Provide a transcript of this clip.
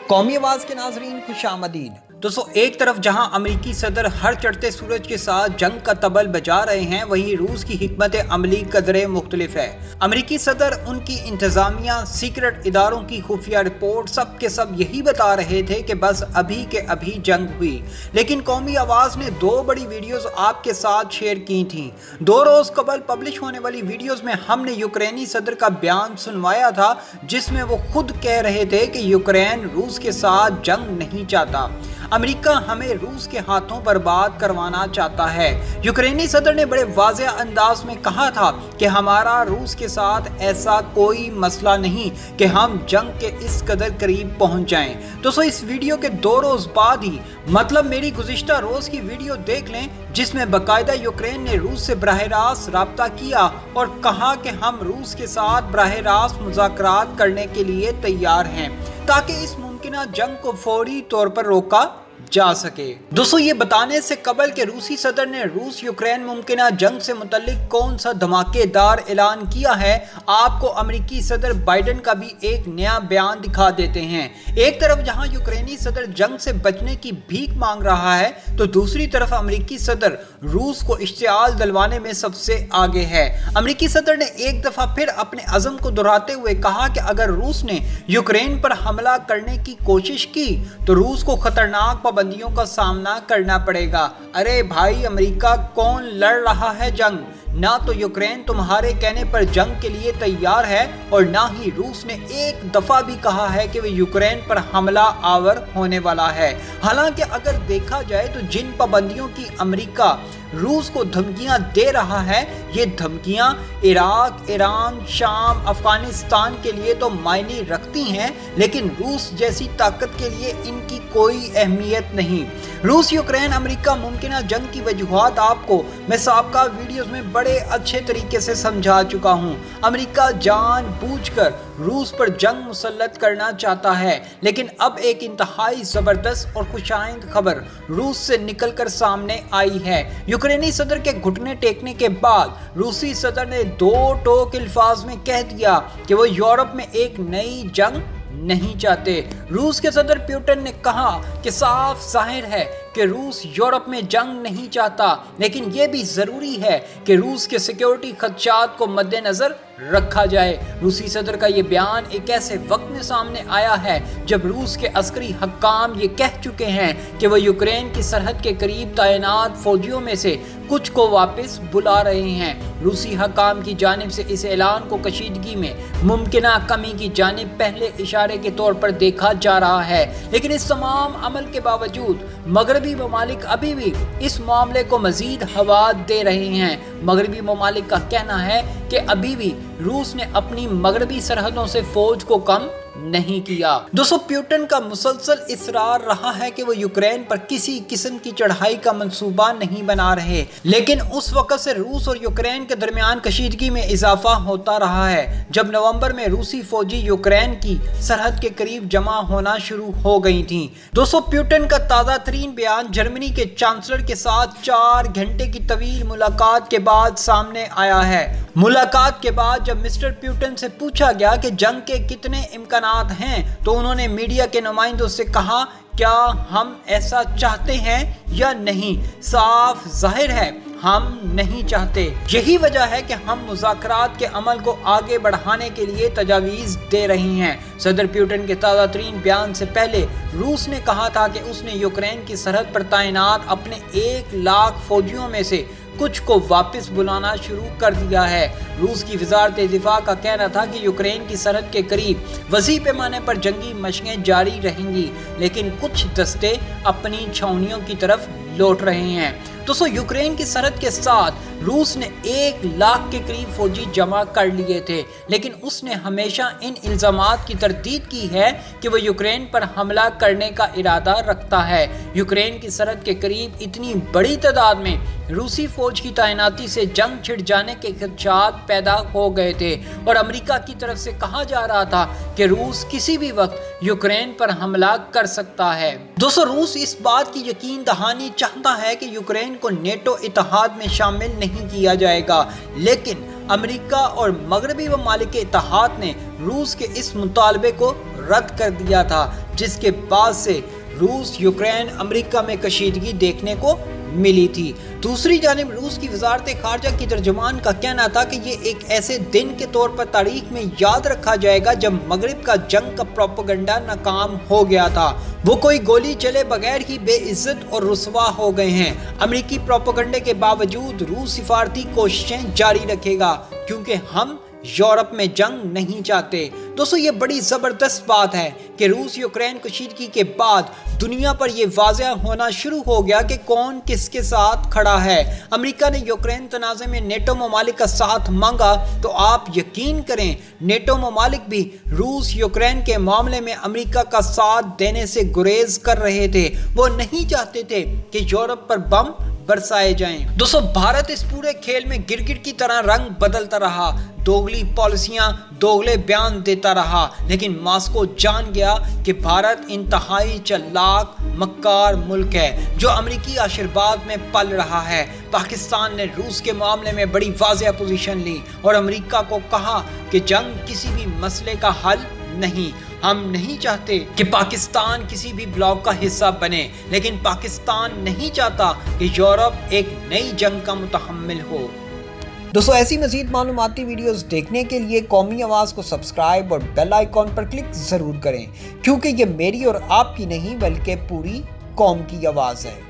कौमी आवाज के नाजरीन खुश आमदीद। दोस्तों, एक तरफ जहां अमेरिकी सदर हर चढ़ते सूरज के साथ जंग का तबल बजा रहे हैं, वहीं रूस की हिकमत अमली कदरे मुख्तलिफ है। अमेरिकी सदर, उनकी इंतजामिया, सीक्रेट इदारों की खुफिया रिपोर्ट सब के सब यही बता रहे थे कि बस अभी के अभी जंग हुई। लेकिन कौमी आवाज ने दो बड़ी वीडियोस आपके साथ शेयर की थी। 2 रोज कबल पब्लिश होने वाली वीडियोस में हमने यूक्रेनी सदर का बयान सुनवाया था, जिसमें वो खुद कह रहे थे कि यूक्रेन रूस के साथ जंग नहीं चाहता। अमेरिका हमें रूस के हाथों बर्बाद करवाना चाहता है। यूक्रेनी सदर ने बड़े वाज़ेह अंदाज में कहा था कि हमारा रूस के साथ ऐसा कोई मसला नहीं कि हम जंग के इस कदर करीब पहुंच जाएं। दोस्तों, इस वीडियो के 2 रोज बाद ही, मतलब मेरी गुज़िश्ता रोज की वीडियो देख लें, जिसमें बाकायदा यूक्रेन ने रूस से बराह रास्त राब्ता किया और कहा कि हम रूस के साथ बराह रास्त मुज़ाकरात करने के लिए तैयार हैं ताकि इस मुमकिना जंग को फौरी तौर पर रोका जा सके। दोस्तों, ये बताने से कबल के रूसी सदर ने रूस यूक्रेन मुमकिना जंग से मुतल्लिक कौन सा धमाकेदार ऐलान किया है, आपको अमेरिकी सदर बाइडेन का भी एक नया बयान दिखा देते हैं। एक तरफ जहां यूक्रेनी सदर जंग से बचने की भीख मांग रहा है, तो दूसरी तरफ अमेरिकी सदर रूस को इश्तियाल दिलवाने में सबसे आगे है। अमेरिकी सदर ने एक दफा फिर अपने अज़म को दोहराते हुए कहा कि अगर रूस ने यूक्रेन पर हमला करने की कोशिश की तो रूस को खतरनाक पाबंदियों का सामना करना पड़ेगा। अरे भाई, अमेरिका कौन लड़ रहा है जंग? ना तो यूक्रेन तुम्हारे कहने पर जंग के लिए तैयार है और ना ही रूस ने एक दफा भी कहा है कि वे यूक्रेन पर हमला आवर होने वाला है। हालांकि अगर देखा जाए तो जिन पाबंदियों की अमेरिका रूस को धमकियां दे रहा है, ये धमकियां इराक, ईरान, शाम, अफगानिस्तान के लिए तो मायने रखती हैं, लेकिन रूस जैसी ताकत के लिए इनकी कोई अहमियत नहीं। रूस यूक्रेन अमेरिका मुमकिना जंग की वजूहात आपको मैं साबका वीडियोस में बड़े अच्छे तरीके से समझा चुका हूं। अमेरिका जानबूझकर रूस पर जंग मुसल्लत करना चाहता है, लेकिन अब एक इंतहाई ज़बरदस्त और खुशाइंद खबर रूस से निकलकर सामने आई है। यूक्रेनी सदर के घुटने टेकने के बाद रूसी सदर ने 2 टोक अल्फाज में कह दिया कि वो यूरोप में एक नई जंग नहीं चाहते। रूस के सदर पुतिन ने कहा कि साफ जाहिर है कि रूस यूरोप में जंग नहीं चाहता, लेकिन यह भी ज़रूरी है कि रूस के सिक्योरिटी खदशात को मद्देनज़र रखा जाए। रूसी सदर का ये बयान एक ऐसे वक्त में सामने आया है जब रूस के अस्करी हक्काम ये कह चुके हैं कि वह यूक्रेन की सरहद के करीब तैनात फौजियों में से कुछ को वापस बुला रहे हैं। रूसी हक्काम की जानिब से इस ऐलान को कशीदगी में मुमकिना कमी की जानिब पहले इशारे के तौर पर देखा जा रहा है, लेकिन इस तमाम अमल के बावजूद मगरबी ममालिक अभी भी इस मामले को मजीद हवा दे रहे हैं। मगरबी ममालिक का कहना है कि अभी भी रूस ने अपनी मगरबी सरहदों से फौज को कम नहीं किया। दोस्तों, पुतिन का मुसलसल इसरार रहा है कि वो यूक्रेन पर किसी किस्म की चढ़ाई का मंसूबा नहीं बना रहे, लेकिन उस वक्त से रूस और यूक्रेन के दरमियान कशीदगी में इजाफा होता रहा है जब नवंबर में रूसी फौजी यूक्रेन की सरहद के करीब जमा होना शुरू हो गई थी। दोस्तों, पुतिन का ताज़ा तरीन बयान जर्मनी के चांसलर के साथ 4 घंटे की तवील मुलाकात के बाद सामने आया है। मुलाकात के बाद जब मिस्टर पुतिन से पूछा गया कि जंग के कितने इम्कानात हैं, तो उन्होंने मीडिया के नुमाइंदों से कहा, क्या हम ऐसा चाहते हैं या नहीं? साफ जाहिर है हम नहीं चाहते। यही वजह है कि हम मुज़ाकरात के अमल को आगे बढ़ाने के लिए तजावीज़ दे रही हैं। सदर पुतिन के ताज़ा तरीन बयान से पहले रूस ने कहा था कि उसने यूक्रेन की सरहद पर तैनात अपने 1 लाख फौजियों में से कुछ को वापस बुलाना शुरू कर दिया है। रूस की वजारत दिफा का कहना था कि यूक्रेन की सरहद के करीब वसी पैमाने पर जंगी मशकें जारी रहेंगी, लेकिन कुछ दस्ते अपनी छावनियों की तरफ लौट रहे हैं। दोस्तों, यूक्रेन की सरहद के साथ रूस ने 1 लाख के करीब फौजी जमा कर लिए थे, लेकिन उसने हमेशा इन इल्ज़ामात की तरदीद की है कि वह यूक्रेन पर हमला करने का इरादा रखता है। यूक्रेन की सरहद के करीब इतनी बड़ी तादाद में रूसी फौज की तैनाती से जंग छिड़ जाने के खदशात पैदा हो गए थे और अमेरिका की तरफ से कहा जा रहा था कि रूस किसी भी वक्त यूक्रेन पर हमला कर सकता है। दोस्तों, रूस इस बात की यकीन दहानी चाहता है कि यूक्रेन को नेटो इत्तेहाद में शामिल नहीं किया जाएगा, लेकिन अमेरिका और मगरबी ममालिक के इत्तेहाद ने रूस के इस मुतालबे को रद्द कर दिया था। जिस के बाद से रूस यूक्रेन अमेरिका में कशीदगी देखने को मिली थी। दूसरी जानिब रूस की वजारत खारजा की तर्जुमान का कहना था कि ये एक ऐसे दिन के तौर पर तारीख में याद रखा जाएगा जब मगरिब का जंग का प्रोपेगेंडा नाकाम हो गया था। वो कोई गोली चले बगैर ही बेइज्जत और रुसवा हो गए हैं। अमेरिकी प्रोपेगेंडे के बावजूद रूस सिफारती कोशिशें जारी रखेगा क्योंकि हम यूरोप में जंग नहीं चाहते। दोस्तों ये बड़ी ज़बरदस्त बात है कि रूस यूक्रेन कशीदगी के बाद दुनिया पर यह वाज़ेह होना शुरू हो गया कि कौन किसके साथ खड़ा है। अमेरिका ने यूक्रेन तनाज़े में नेटो ममालिक का साथ मांगा तो आप यकीन करें नेटो ममालिक भी रूस यूक्रेन के मामले में अमेरिका का साथ देने से गुरेज कर रहे थे। वो नहीं चाहते थे कि यूरोप पर बम बरसाए जाएं। दोस्तों भारत इस पूरे खेल में गिरगिट की तरह रंग बदलता रहा, दोगली पॉलिसियां, दोगले बयान देता रहा, लेकिन मॉस्को जान गया कि भारत इंतहाई चालाक मक्कार मुल्क है जो अमेरिकी आशीर्वाद में पल रहा है। पाकिस्तान ने रूस के मामले में बड़ी वाज़ेह पोजीशन ली और अमेरिका को कहा कि जंग किसी भी मसले का हल नहीं। हम नहीं चाहते कि पाकिस्तान किसी भी ब्लॉक का हिस्सा बने, लेकिन पाकिस्तान नहीं चाहता कि यूरोप एक नई जंग का मुतहम्मिल हो। दोस्तों ऐसी मज़ीद मालूमाती वीडियोस देखने के लिए कौमी आवाज़ को सब्सक्राइब और बेल आइकॉन पर क्लिक ज़रूर करें, क्योंकि ये मेरी और आपकी नहीं बल्कि पूरी कौम की आवाज़ है।